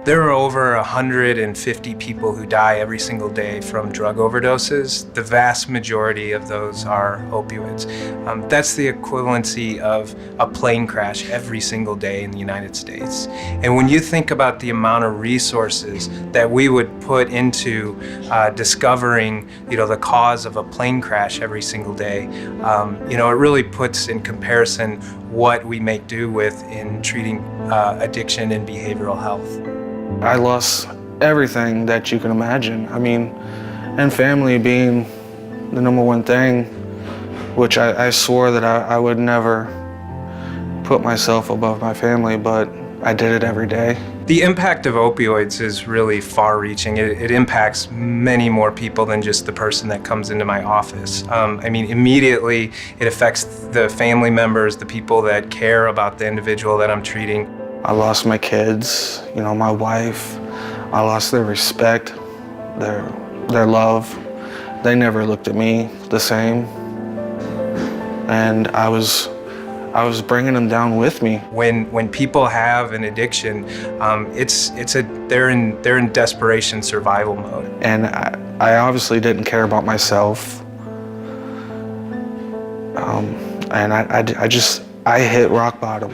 There are over 150 people who die every single day from drug overdoses. The vast majority of those are opioids. That's the equivalency of a plane crash every single day in the United States. And when you think about the amount of resources that we would put into discovering, the cause of a plane crash every single day, it really puts in comparison what we make do with in treating addiction and behavioral health. I lost everything that you can imagine. And family being the number one thing, which I swore that I would never put myself above my family, but I did it every day. The impact of opioids is really far-reaching. It impacts many more people than just the person that comes into my office. Immediately it affects the family members, the people that care about the individual that I'm treating. I lost my kids, my wife. I lost their respect, their love. They never looked at me the same. And I was bringing them down with me. When people have an addiction, they're in desperation survival mode. And I obviously didn't care about myself. And I hit rock bottom.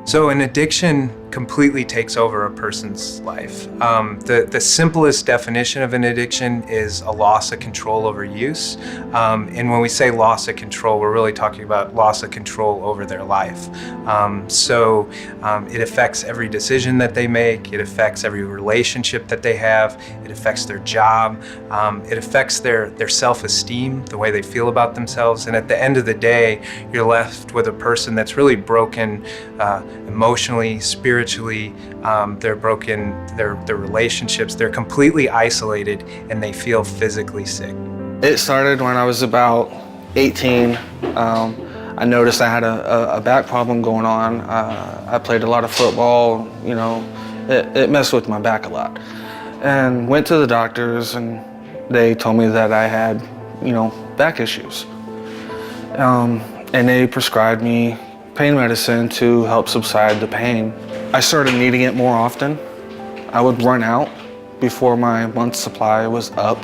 So an addiction completely takes over a person's life. The simplest definition of an addiction is a loss of control over use. And when we say loss of control, we're really talking about loss of control over their life. It affects every decision that they make. It affects every relationship that they have. It affects their job. It affects their self-esteem, the way they feel about themselves. And at the end of the day, you're left with a person that's really broken emotionally, spiritually. They're broken, their relationships, they're completely isolated, and they feel physically sick. It started when I was about 18. I noticed I had a back problem going on. I played a lot of football, it messed with my back a lot. And went to the doctors, and they told me that I had, back issues. And they prescribed me pain medicine to help subside the pain. I started needing it more often. I would run out before my month's supply was up.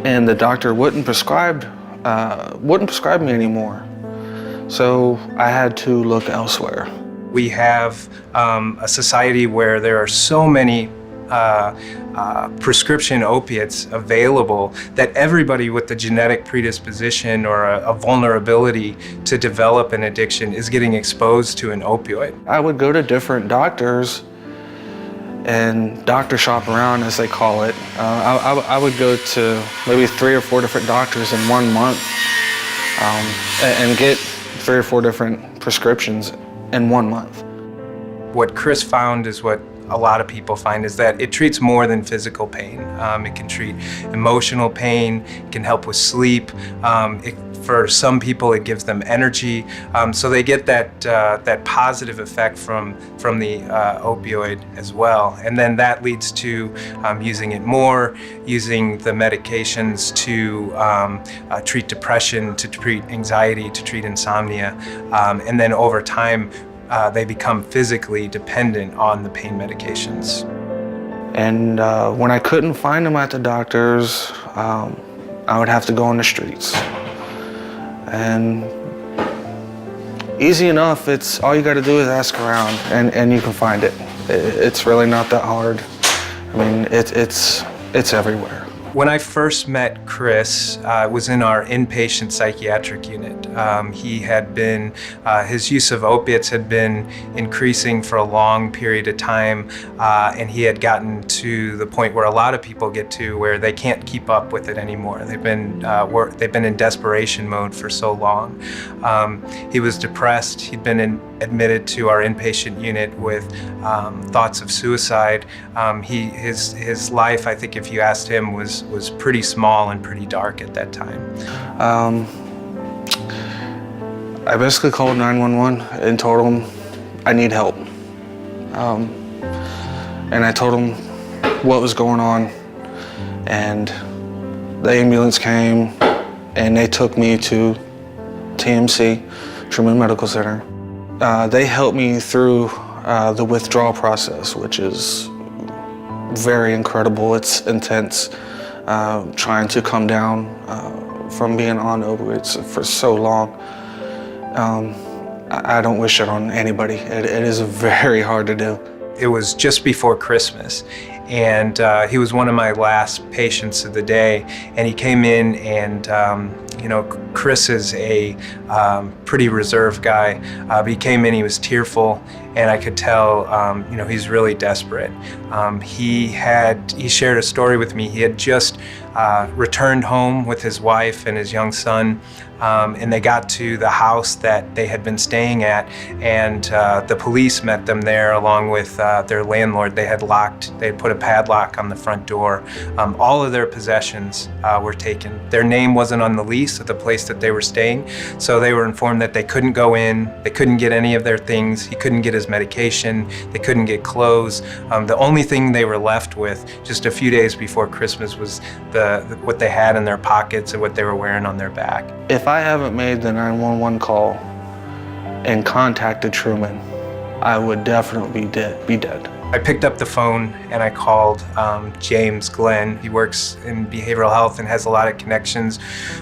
And the doctor wouldn't prescribe me anymore. So I had to look elsewhere. We have a society where there are so many prescription opiates available that everybody with a genetic predisposition or a vulnerability to develop an addiction is getting exposed to an opioid. I would go to different doctors and doctor shop around, as they call it. I would go to maybe 3 or 4 different doctors in 1 month and get 3 or 4 different prescriptions in 1 month. What Chris found is what a lot of people find, is that it treats more than physical pain. It can treat emotional pain, it can help with sleep. For some people, it gives them energy. So they get that positive effect from the opioid as well. And then that leads to using it more, using the medications to treat depression, to treat anxiety, to treat insomnia. And then over time, they become physically dependent on the pain medications. And when I couldn't find them at the doctors, I would have to go on the streets. And easy enough, it's all you got to do is ask around, and you can find it. It's really not that hard. It's everywhere. When I first met Chris, it was in our inpatient psychiatric unit. He had been, his use of opiates had been increasing for a long period of time, and he had gotten to the point where a lot of people get to, where they can't keep up with it anymore. They've been in desperation mode for so long. He was depressed. He'd been admitted to our inpatient unit with thoughts of suicide. His life, I think if you asked him, was pretty small and pretty dark at that time. I basically called 911 and told them I need help. And I told them what was going on, and the ambulance came and they took me to TMC, Truman Medical Center. They helped me through the withdrawal process, which is very incredible. It's intense, trying to come down from being on opioids for so long. I don't wish it on anybody. It is very hard to do. It was just before Christmas, and he was one of my last patients of the day, and he came in, and Chris is a pretty reserved guy, but he came in, he was tearful, and I could tell he's really desperate. He shared a story with me. He had just returned home with his wife and his young son, and they got to the house that they had been staying at, and the police met them there along with their landlord. They had put a padlock on the front door. All of their possessions were taken. Their name wasn't on the lease of the place that they were staying, so they were informed that they couldn't go in, they couldn't get any of their things, he couldn't get his medication, they couldn't get clothes. The only thing they were left with just a few days before Christmas was what they had in their pockets and what they were wearing on their back. If I haven't made the 911 call and contacted Truman, I would definitely be dead. I picked up the phone and I called James Glenn. He works in behavioral health and has a lot of connections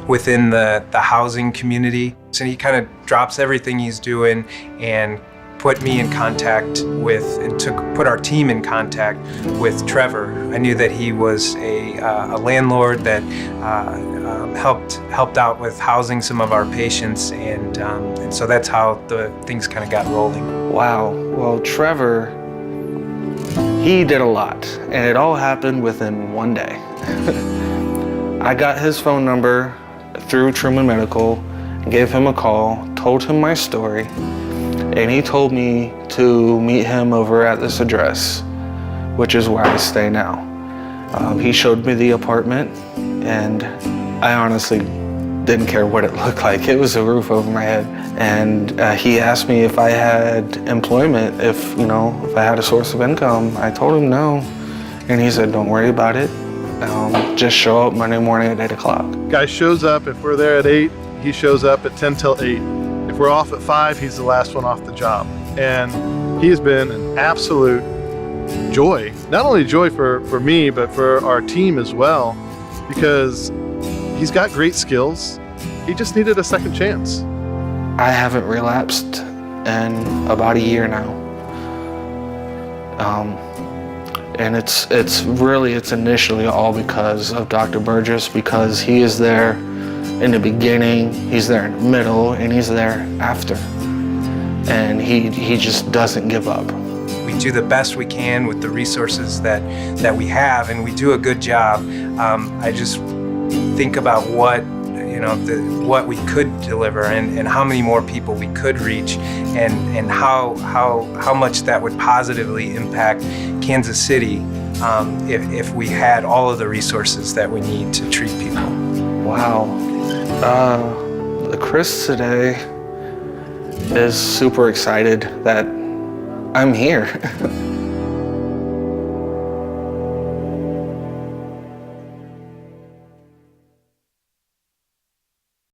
within the housing community. So he kind of drops everything he's doing and put me in contact with, and put our team in contact with Trevor. I knew that he was a landlord that helped out with housing some of our patients, and so that's how the things kind of got rolling. Wow. Well, Trevor, he did a lot, and it all happened within one day. I got his phone number through Truman Medical, gave him a call, told him my story, and he told me to meet him over at this address, which is where I stay now. He showed me the apartment, and I honestly didn't care what it looked like. It was a roof over my head. And he asked me if I had employment, if I had a source of income. I told him no. And he said, don't worry about it. Just show up Monday morning at 8 o'clock. Guy shows up, if we're there at 8, he shows up at 10 till 8. If we're off at 5, he's the last one off the job. And he has been an absolute joy. Not only joy for me, but for our team as well, because he's got great skills. He just needed a second chance. I haven't relapsed in about a year now. And it's initially all because of Dr. Burgess, because he is there in the beginning, he's there in the middle, and he's there after. And he just doesn't give up. We do the best we can with the resources that we have, and we do a good job. I just think about what we could deliver, and how many more people we could reach, and how much that would positively impact Kansas City if we had all of the resources that we need to treat people. Wow. Chris today is super excited that I'm here.